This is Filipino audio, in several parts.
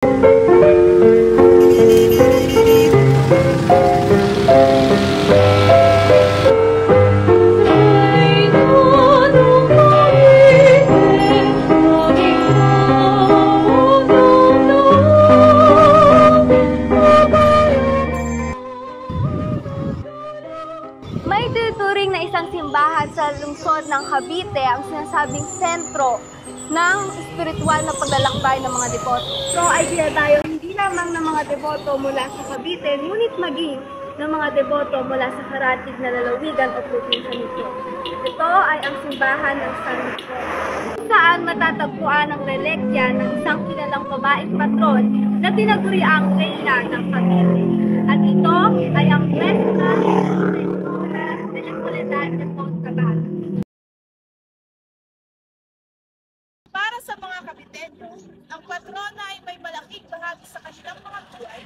May tuturing na isang simbahan sa lungsod ng Cavite ang sinasabing sentro ng espiritual na paglalakbay ng mga deboto. So ay dinadayo hindi lamang ng mga deboto mula sa Cavite, ngunit maging ng mga deboto mula sa karatig na lalawigan o probinsya nito. Ito ay ang simbahan ng San Nicolas, saan matatagpuan ang relikwya ng isang kilalang babaeng patron na tinaguriang Reyna ng Cavite. At ito ay ang Nuestra de la Soledad de Montabaga. Para sa mga Caviteño, ang patrona ay may malaking bahagi sa kanilang mga buhay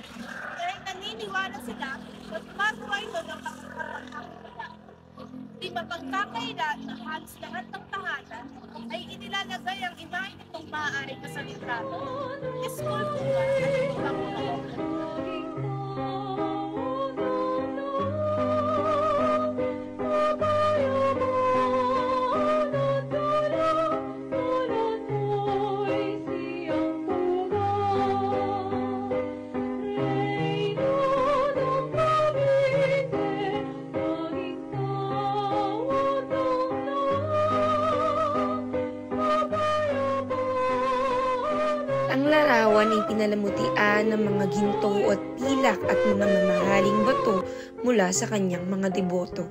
dahil naniniwala sila na gumagawa ito ng pagkakataon nila. Di mapagkakaila na halos lahat ng tahanan ay inilalagay ang imahe nitong maaaring kasalitrado, eskultura at ibang mga obra. Ang larawan ay pinalamutian ng mga ginto at pilak at mga mamahaling bato mula sa kanyang mga deboto.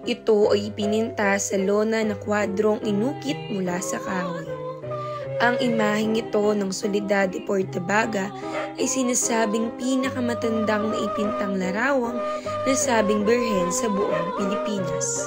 Ito ay ipininta sa lona na kwadrong inukit mula sa kahoy. Ang imaheng ito ng Soledad de Portabaga ay sinasabing pinakamatandang naipintang larawang nasabing birhen sa buong Pilipinas.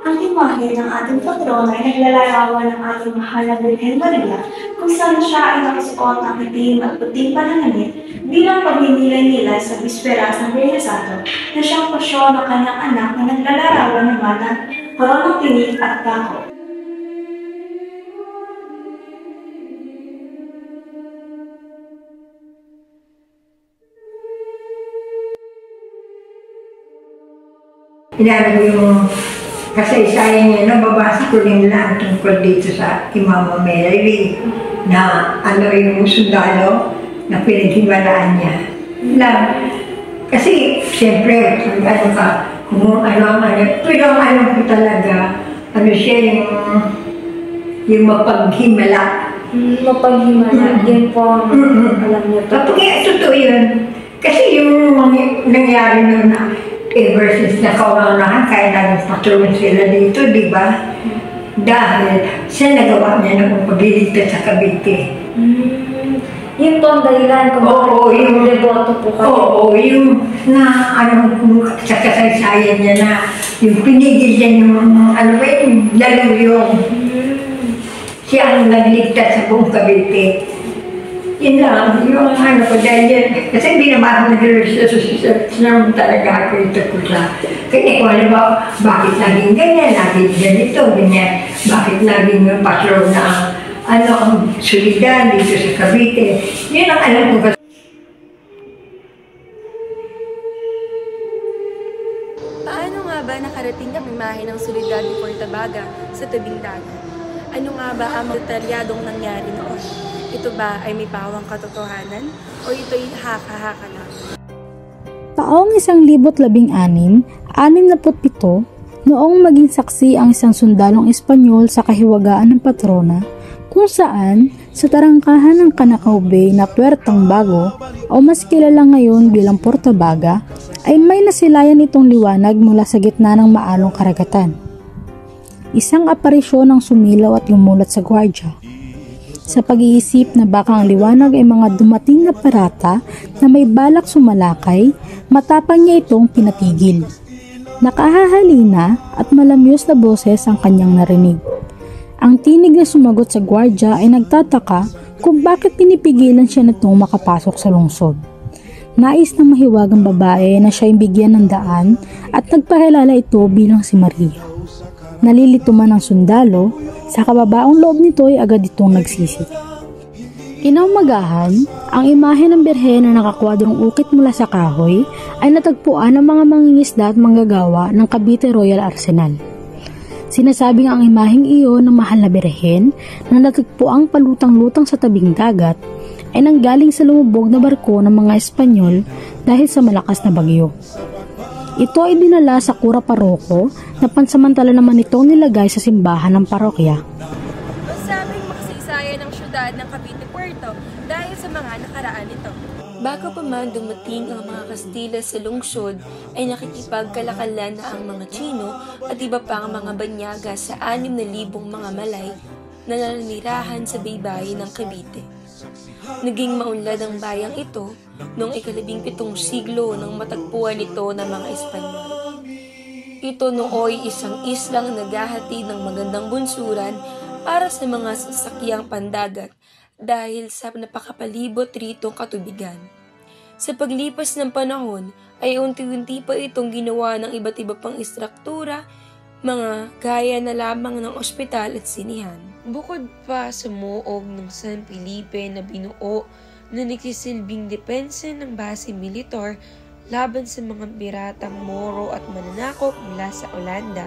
Ang imahe ng ating patrona ay naglalarawan ng ating mahal na Birhen Maria kung saan siya ay nakasuot ng itim at puting pananamit bilang pagninilay-nilay sa bisperas ng Biyernes Santo na siyang pasyon ng kanyang anak na naglalarawan naman ng koronang tinik at bako. Pinarag yung kasaysayan niya, nababasa ko rin lang tungkol dito sa Mama Mary na ano yung sundalo na pinaghiwalaan niya. Kasi siyempre, ano ka, kung ano, pero ano ko talaga, ano siya yung mapaghimala. Mapaghimala, din po alam niyo to. Kapag totoo yun, kasi yung nangyari nun na ever since nakaunahan, kaya naging patron sila dito, di ba? Dahil siya nagawa niya ng pagliligtas sa Cavite. Yun po ang dahilan kung bakit yung deboto po kayo. Oo, yung na, sa kasaysayan niya na, yung pinigil niya yung, yung laluyong. Siya ang nagligtas sa buong Cavite. Yun lang, yung ko dahil yan. Kasi hindi naman ako nag-research naman talaga ako ito ko sa. Kaya kung alam mo, bakit laging ganyan, laging ganito, ganyan. Bakit laging yung patron na ang Soledad dito sa Cavite. Yun ang alam ko. Paano nga ba nakarating ang imahe ng Soledad de Portabaga sa tabing dagat? Ano nga ba ang detalyadong nangyari noon? Ito ba ay may pawang katotohanan o ito'y haka-haka lang? Taong 1916, 67, noong maging saksi ang isang sundalong Espanyol sa kahiwagaan ng patrona, kung saan sa tarangkahan ng Canacao Bay na Puertang Bago o mas kilala ngayon bilang Portabaga, ay may nasilayan itong liwanag mula sa gitna ng maalong karagatan. Isang aparisyon ang sumilaw at lumulat sa gwardya. Sa pag-iisip na baka ang liwanag ay mga dumating na parata na may balak sumalakay, matapang niya itong pinatigil. Nakahahalina at malamyos na boses ang kanyang narinig. Ang tinig na sumagot sa gwardya ay nagtataka kung bakit pinipigilan siya nitong makapasok sa lungsod. Nais na mahiwag ang babae na siya ay bigyan ng daan at nagpakilala ito bilang si Maria. Nalilito man ang sundalo, sa kababaong loob nito ay agad itong nagsisi. Kinaumagahan, ang imahe ng birhen na nakakwadrong ukit mula sa kahoy ay natagpuan ng mga mangingisda at manggagawa ng Cavite Royal Arsenal. Sinasabing ang imaheng iyon ng mahal na birhen na natagpuang palutang-lutang sa tabing dagat ay nanggaling sa lumubog na barko ng mga Espanyol dahil sa malakas na bagyo. Ito ay dinala sa Cura Parroco na pansamantala naman itong nilagay sa simbahan ng parokya. Masabing makasaysayan ng syudad ng Cavite Puerto dahil sa mga nakaraan nito. Bago pa man dumating ang mga Kastila sa lungsod, ay nakikipagkalakalan na ang mga Tsino at iba pang mga banyaga sa 6,000 mga Malay na nananirahan sa baybayin ng Cavite. Naging maunlad ang bayang ito noong ika-17 siglo nang matagpuan ito ng mga Espanyol. Ito nooy isang islang naghahatid ng magandang bunsuran para sa mga sasakyang pandagat dahil sa napakapalibot ritong katubigan. Sa paglipas ng panahon ay unti-unti pa itong ginawa ng iba't iba pang istruktura, mga gaya na lamang ng ospital at sinihan. Bukod pa sa muog ng San Felipe na binuo na nagsisilbing depensa ng base militar laban sa mga piratang Moro at mananakop mula sa Olanda,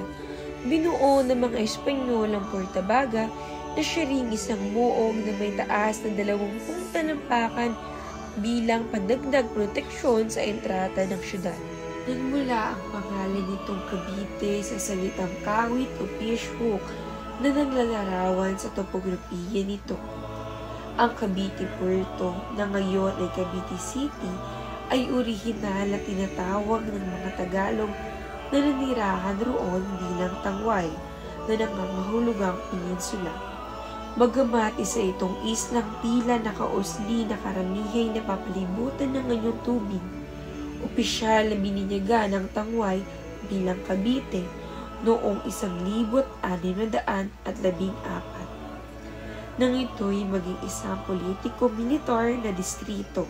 binuo ng mga Espanyol ang Puerto Baga na siya ring isang muog na may taas na 20 talampakan bilang pandagdag proteksyon sa entrada ng syudad. Nagmula ang pangalan nitong Cavite sa salitang kawit o fishhook na naglalarawan sa topografiya nito. Ang Cavite Puerto na ngayon ay Cavite City ay orihinal na tinatawag ng mga Tagalog na nanirahan roon bilang Tangway na nangangahulugang peninsula. Bagamat isa itong islang tila nakausli na karamihay na papalibutan ng ngayong tubig, opisyal na bininyaga ng Tangway bilang Cavite noong 1614 nang ito'y maging isang politiko-militar na distrito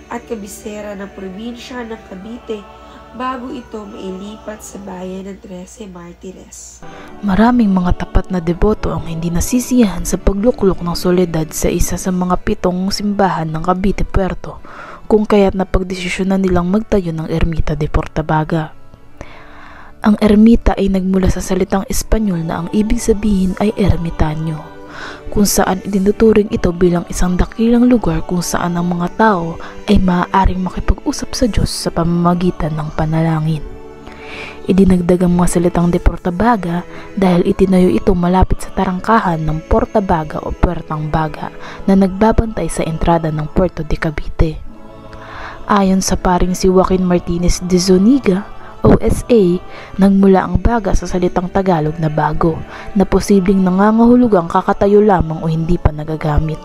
at kabisera ng probinsya ng Cavite bago ito mailipat sa bayan ng 13 Martires. Maraming mga tapat na deboto ang hindi nasisiyahan sa pagluklok ng soledad sa isa sa mga 7 simbahan ng Cavite Puerto, kung kaya't napagdesisyonan nilang magtayo ng Ermita de Portabaga. Ang ermita ay nagmula sa salitang Espanyol na ang ibig sabihin ay ermitanyo, kung saan itinuturing ito bilang isang dakilang lugar kung saan ang mga tao ay maaaring makipag-usap sa Diyos sa pamamagitan ng panalangin. Idinagdag ang mga salitang de Portabaga dahil itinayo ito malapit sa tarangkahan ng Portabaga o Puertang Baga na nagbabantay sa entrada ng Puerto de Cavite. Ayon sa paring si Joaquin Martinez de Zuniga, OSA, nagmula ang baga sa salitang Tagalog na bago, na posibleng nangangahulugang kakatayo lamang o hindi pa nagagamit.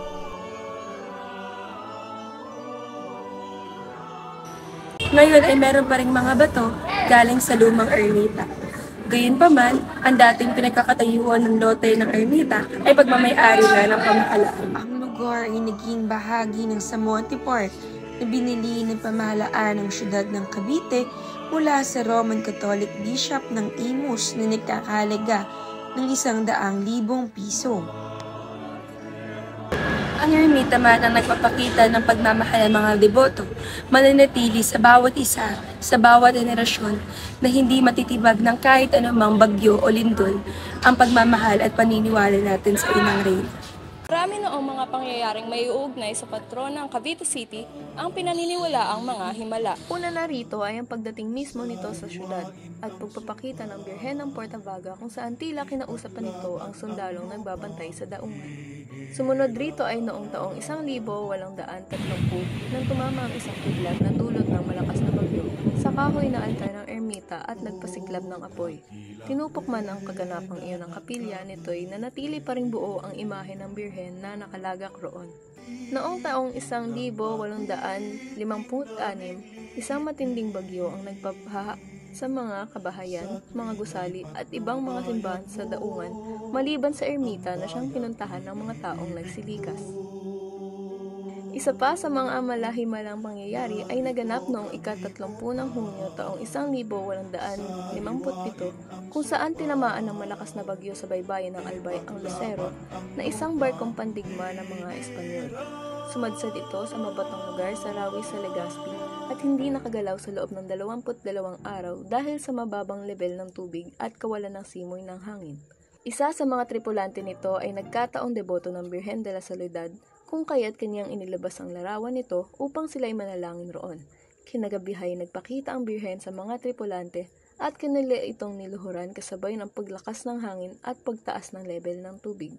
Ngayon ay meron pa ring mga bato galing sa lumang ermita. Gayunpaman, ang dating pinagkakatayuan ng lote ng ermita ay pagmamay-ari na ng pamahalaan. Ang lugar ay naging bahagi ng Samonte Park na binili ng pamahalaan ng siyudad ng Cavite mula sa Roman Catholic Bishop ng Imus na nagkakahalaga ng 100,000 piso. Ang ermita man ang nagpapakita ng pagmamahal ng mga deboto, mananatili sa bawat isa, sa bawat henerasyon, na hindi matitibag ng kahit anumang bagyo o lindol ang pagmamahal at paniniwala natin sa Inang Reyna. Marami noong mga pangyayaring may uugnay sa patrona ng Cavite City ang pinaniniwala ang mga himala. Una na rito ay ang pagdating mismo nito sa syudad at pagpapakita ng Birhen ng Portabaga kung saan tila kinausapan nito ang sundalong nagbabantay sa daungan. Sumunod rito ay noong taong 1830 nang tumama ang isang kidlat na dulot ng malakas na bagyo sa kahoy na altar ng ermita at nagpasiklab ng apoy. Tinupok man ang kaganapang iyon ng kapilya, nito'y nanatili pa ring buo ang imahe ng Birhen na nakalagak roon. Noong taong 1856, isang matinding bagyo ang nagpabaha sa mga kabahayan, mga gusali at ibang mga simbahan sa daungan maliban sa ermita na siyang pinuntahan ng mga taong nagsilikas. Isa pa sa mga malahimalang pangyayari ay naganap noong ika-30 ng Hunyo taong 1857 kung saan tinamaan ng malakas na bagyo sa baybayin ng Albay ang Lucero na isang barkong pandigma ng mga Espanyol. Sumadsad ito sa mabatong lugar sa Rawi sa Legazpi at hindi nakagalaw sa loob ng 22 araw dahil sa mababang level ng tubig at kawalan ng simoy ng hangin. Isa sa mga tripulante nito ay nagkataong deboto ng Birhen de la Soledad kung kaya't kanyang inilabas ang larawan nito upang sila'y manalangin roon. Kinagabihay nagpakita ang Birhen sa mga tripulante at kinila itong niluhuran kasabay ng paglakas ng hangin at pagtaas ng level ng tubig.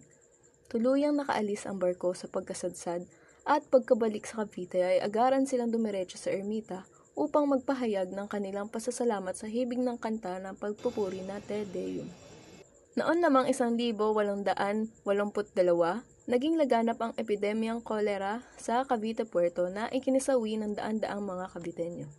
Tuluyang nakaalis ang barko sa pagkasadsad at pagkabalik sa Cavite ay agaran silang dumiretso sa ermita upang magpahayag ng kanilang pasasalamat sa hibig ng kanta ng pagpupuri na Te Deum. Noon namang 1882, naging laganap ang epidemyang kolera sa Cavite Puerto na ikinisawi ng daan-daang mga Caviteño.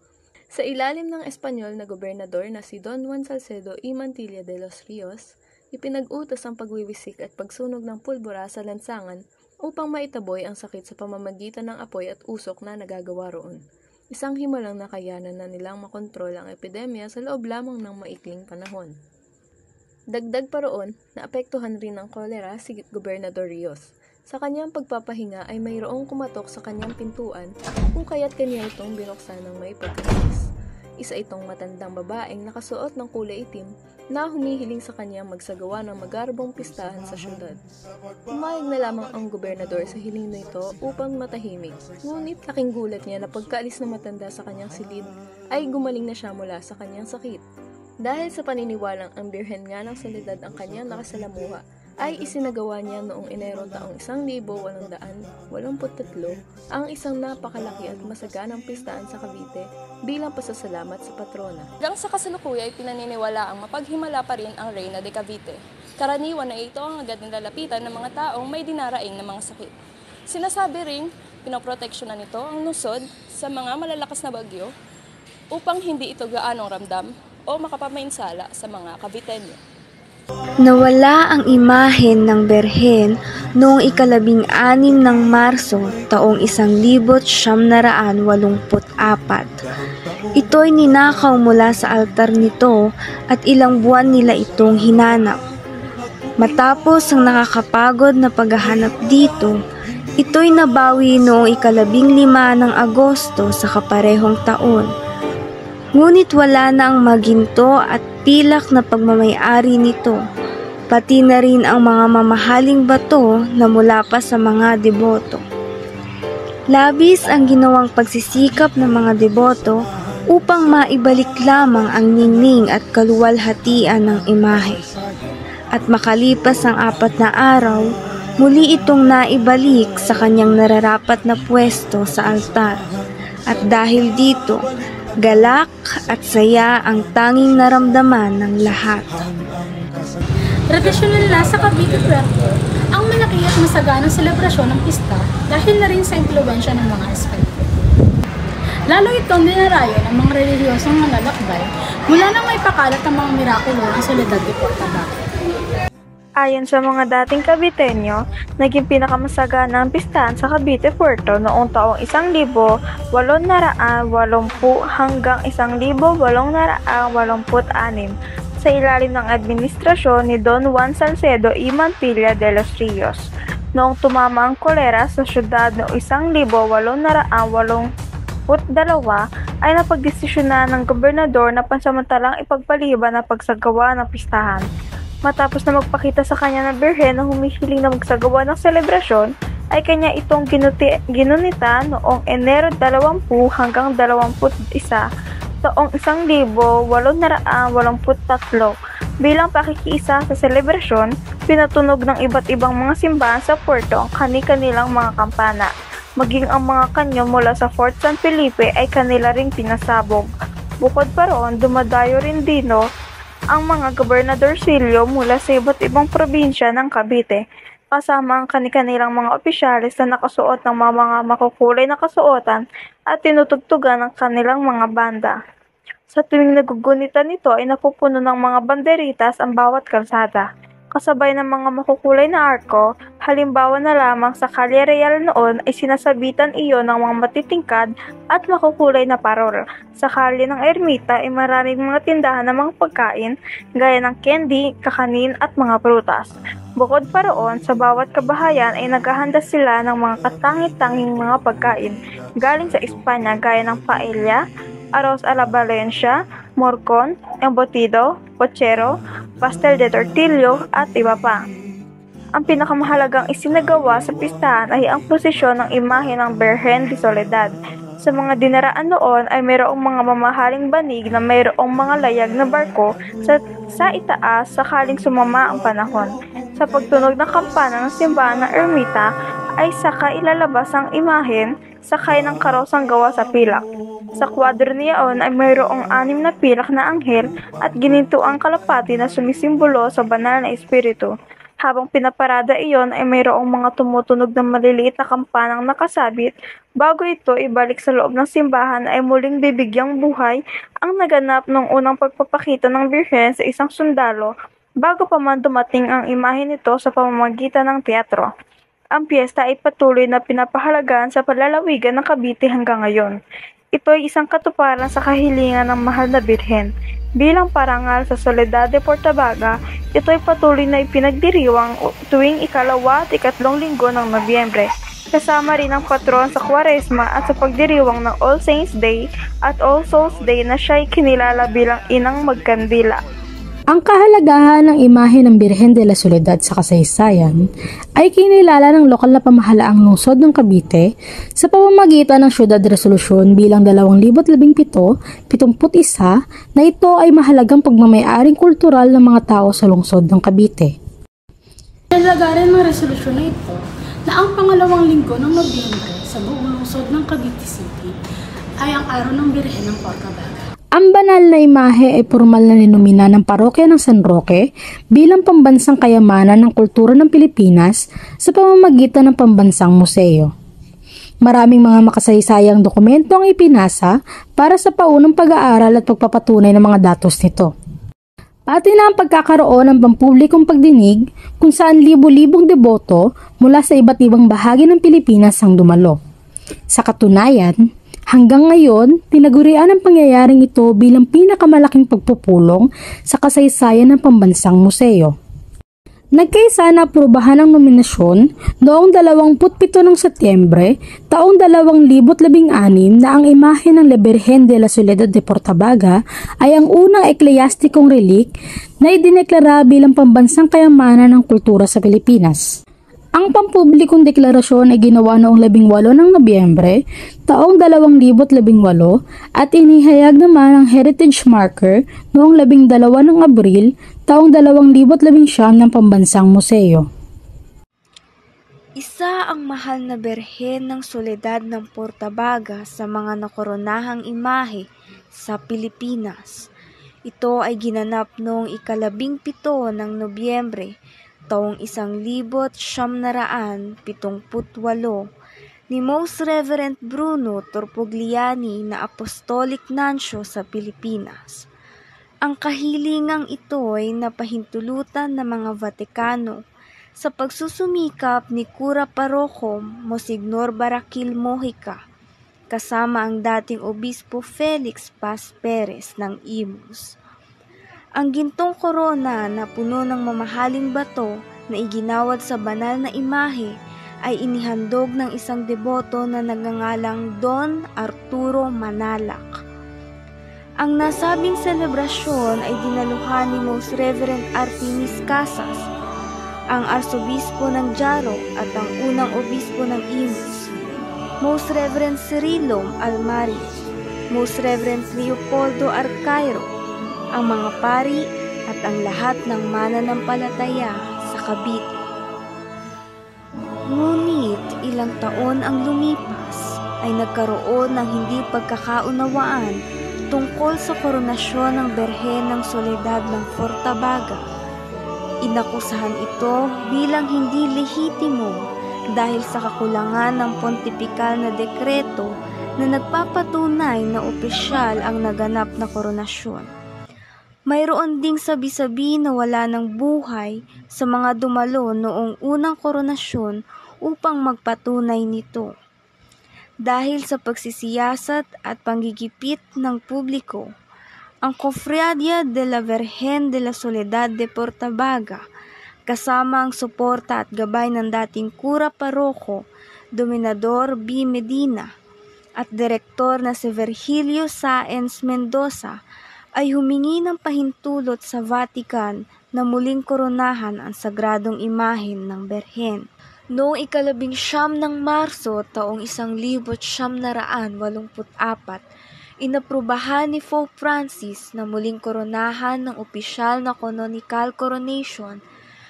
Sa ilalim ng Espanyol na gobernador na si Don Juan Salcedo y Mantilla de los Rios, ipinag-utos ang pagwiwisik at pagsunog ng pulbura sa lansangan upang maitaboy ang sakit sa pamamagitan ng apoy at usok na nagagawa roon. Isang himalang nakayanan na nilang makontrol ang epidemya sa loob lamang ng maikling panahon. Dagdag pa roon, naapektuhan rin ng kolera si Gobernador Rios. Sa kanyang pagpapahinga ay mayroong kumatok sa kanyang pintuan kung kaya't kanya itong binuksan ng may pagkakis. Isa itong matandang babaeng nakasuot ng kulay itim na humihiling sa kanya magsagawa ng magarbong pistahan sa syudad. Umayag na lamang ang gobernador sa hiling na ito upang matahimik, ngunit laking gulat niya na pagkaalis ng matanda sa kanyang silid ay gumaling na siya mula sa kanyang sakit. Dahil sa paniniwalang ang Birhen nga ng Soledad ang kanyang nakasalamuha, ay isinagawa niya noong Enero taong 1883 ang isang napakalaki at masaganang pistahan sa Cavite bilang pasasalamat sa patrona. Hanggang sa kasalukuyan ay pinaniniwala ang mapaghimala pa rin ang Reyna de Cavite. Karaniwan na ito ang agad nilalapitan ng mga taong may dinaraing na mga sakit. Sinasabi ring pinoproteksyonan nito ang lungsod sa mga malalakas na bagyo upang hindi ito gaanong ramdam o makapamainsala sa mga Caviteño. Nawala ang imahen ng Birhen noong 16 ng Marso taong 1984. Ito'y ninakaw mula sa altar nito at ilang buwan nila itong hinanap. Matapos ang nakakapagod na paghahanap dito, ito'y nabawi noong 15 ng Agosto sa kaparehong taon. Ngunit wala na ang maginto at pilak na pagmamayari nito, pati na rin ang mga mamahaling bato na mula pa sa mga deboto. Labis ang ginawang pagsisikap ng mga deboto upang maibalik lamang ang ningning at kaluwalhatian ng imahe. At makalipas ang 4 na araw, muli itong naibalik sa kanyang nararapat na pwesto sa altar. At dahil dito, galak at saya ang tanging naramdaman ng lahat. Tradisyonal na sa Cavite Puerto ang malaki at masaganang selebrasyon ng pista dahil na rin sa impluwensya ng mga Espanyol. Lalo itong dinarayo ng mga relihiyosong manlalakbay mula nang may pakalat ang mga mirakulo ng Soledad de Puerto. Ayon sa mga dating Caviteño, naging pinakamasaganang ang pistahan sa Cavite Puerto noong taong 1880 hanggang 1886 sa ilalim ng administrasyon ni Don Juan Salcedo y Mantilla de los Rios. Noong tumama ang kolera sa syudad noong 1882 ay napagdesisyonan ng gobernador na pansamantalang ipagpaliban ang pagsagawa ng pistahan. Matapos na magpakita sa kanya ng Birhen na humihiling na magsagawa ng selebrasyon, ay kanya itong ginunita noong Enero 20 hanggang 21 taong 1883. Bilang pakikiisa sa selebrasyon, pinatunog ng iba't ibang mga simbahan sa Puerto ang kani-kanilang mga kampana. Maging ang mga kanyo mula sa Fort San Felipe ay kanila ring pinasabog. Bukod pa roon, dumadayo rin dino ang mga gobernadorsilyo mula sa iba't ibang probinsya ng Cavite, kasama ang kani-kanilang mga opisyalis na nakasuot ng mga makukulay na kasuotan at tinutugtugan ng kanilang mga banda. Sa tuwing nagugunitan nito ay napupuno ng mga banderitas ang bawat kalsada, kasabay ng mga makukulay na arko. Halimbawa na lamang sa Calle Real noon ay sinasabitan iyon ng mga matitingkad at makukulay na parol. Sa kalye ng Ermita ay maraming mga tindahan ng mga pagkain gaya ng candy, kakanin at mga prutas. Bukod pa roon, sa bawat kabahayan ay naghahanda sila ng mga katangi-tanging mga pagkain galing sa Espanya gaya ng paella, arroz a la Valencia, morcon, embutido, pochero, pastel de tortillo at iba pa. Ang pinakamahalagang isinagawa sa pistahan ay ang prosesyon ng imahe ng Birhen de Soledad. Sa mga dinaraan noon ay mayroong mga mamahaling banig na mayroong mga layag na barko sa itaas sakaling sumama ang panahon. Sa pagtunog ng kampana ng simbahan ng ermita ay saka ilalabas ang imahen sakay ng karosang gawa sa pilak. Sa kwadro niyaon ay mayroong 6 na pilak na anghel at gininto ang kalapati na sumisimbolo sa banal na espiritu. Habang pinaparada iyon ay mayroong mga tumutunog na maliliit na kampanang nakasabit. Bago ito ibalik sa loob ng simbahan ay muling bibigyang buhay ang naganap noong unang pagpapakita ng Birhen sa isang sundalo bago pa man dumating ang imahe nito sa pamamagitan ng teatro. Ang piyesta ay patuloy na pinapahalagan sa palalawigan ng Cavite hanggang ngayon. Ito ay isang katuparan sa kahilingan ng mahal na Birhen. Bilang parangal sa Soledad de Portabaga, ito ay patuloy na ipinagdiriwang tuwing ikalawa at ikatlong linggo ng Nobyembre. Kasama rin ang patron sa Kwaresma at sa pagdiriwang ng All Saints Day at All Souls Day na siya ay kinilala bilang inang magkandila. Ang kahalagahan ng imahe ng Birhen de la Soledad sa kasaysayan ay kinilala ng lokal na pamahalaang lungsod ng Cavite sa pamamagitan ng Syudad Resolution bilang 2017-71 na ito ay mahalagang pagmamay-aring kultural ng mga tao sa lungsod ng Cavite. Nilagaran ng resolusyon na ito na ang pangalawang linggo ng Nobyembre sa buong lungsod ng Cavite City ay ang araw ng Birhen ng Portabaga. Ang banal na imahe ay formal na ninomina ng parokya ng San Roque bilang pambansang kayamanan ng kultura ng Pilipinas sa pamamagitan ng pambansang museo. Maraming mga makasaysayang dokumento ang ipinasa para sa paunang pag-aaral at pagpapatunay ng mga datos nito. Pati na ang pagkakaroon ng pampublikong pagdinig kung saan libo-libong deboto mula sa iba't ibang bahagi ng Pilipinas ang dumalo. Sa katunayan, hanggang ngayon, tinagurian ang pangyayaring ito bilang pinakamalaking pagpupulong sa kasaysayan ng pambansang museo. Nagkaisa na aprubahan ang nominasyon noong 27 ng Setyembre taong 2016 na ang imahe ng La Virgen de la Soledad de Portabaga ay ang unang ekleyastikong relik na idineklara bilang pambansang kayamanan ng kultura sa Pilipinas. Ang pampublikong deklarasyon ay ginawa noong 18 ng Nobyembre taong 2018 at inihayag naman ang heritage marker noong 12 ng Abril taong 2019 ng Pambansang Museo. Isa ang mahal na Birhen ng Soledad ng Portabaga sa mga nakoronahang imahe sa Pilipinas. Ito ay ginanap noong ika-17 ng Nobyembre taong 1978 ni Most Reverend Bruno Torpogliani na Apostolic Nuncio sa Pilipinas. Ang kahilingang ito ay napahintulutan ng mga Vatikano sa pagsusumikap ni Cura Parroco Monsignor Barakil Mojica kasama ang dating Obispo Felix Paz Perez ng Imus. Ang gintong korona na puno ng mamahaling bato na iginawad sa banal na imahe ay inihandog ng isang deboto na nagngangalang Don Arturo Manalac. Ang nasabing selebrasyon ay dinaluhan ni Most Reverend Artemis Casas, ang Arsobispo ng Jaro at ang unang Obispo ng Imus, Most Reverend Cirilo Almario, Most Reverend Leopoldo Arcairo, ang mga pari at ang lahat ng mananampalataya sa Cavite. Ngunit ilang taon ang lumipas ay nagkaroon ng hindi pagkakaunawaan tungkol sa koronasyon ng Birhen ng Soledad ng Portabaga. Inakusahan ito bilang hindi lehitimo dahil sa kakulangan ng pontifikal na dekreto na nagpapatunay na opisyal ang naganap na koronasyon. Mayroon ding sabi-sabi na wala ng buhay sa mga dumalo noong unang koronasyon upang magpatunay nito. Dahil sa pagsisiyasat at panggigipit ng publiko, ang Cofradia de la Virgen de la Soledad de Portabaga, kasama ang suporta at gabay ng dating Kura Paroko, Dominador B. Medina, at direktor na si Virgilio Sáenz Mendoza, ay humingi ng pahintulot sa Vatican na muling koronahan ang sagradong imahen ng Berhen. Noong 19 ng Marso taong 1984, inaprubahan ni Pope Francis na muling koronahan ng opisyal na canonical coronation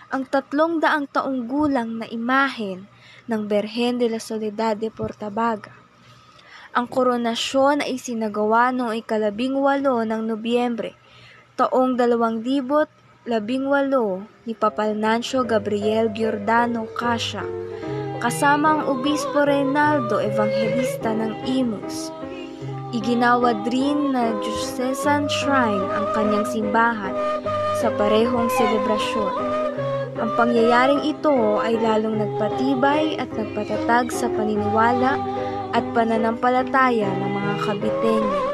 ang 300 taong gulang na imahen ng Berhen de la Soledad de Portabaga. Ang koronasyon ay isinagawa noong 18 ng Nobyembre taong 2018 ni Papal Nuncio Gabriel Giordano Cascia, kasama ang Obispo Reynaldo Evangelista ng Imus. Iginawad rin na diocesan shrine ang kanyang simbahan sa parehong selebrasyon. Ang pangyayaring ito ay lalong nagpatibay at nagpatatag sa paniniwala at pananampalataya ng mga Kabitenyo.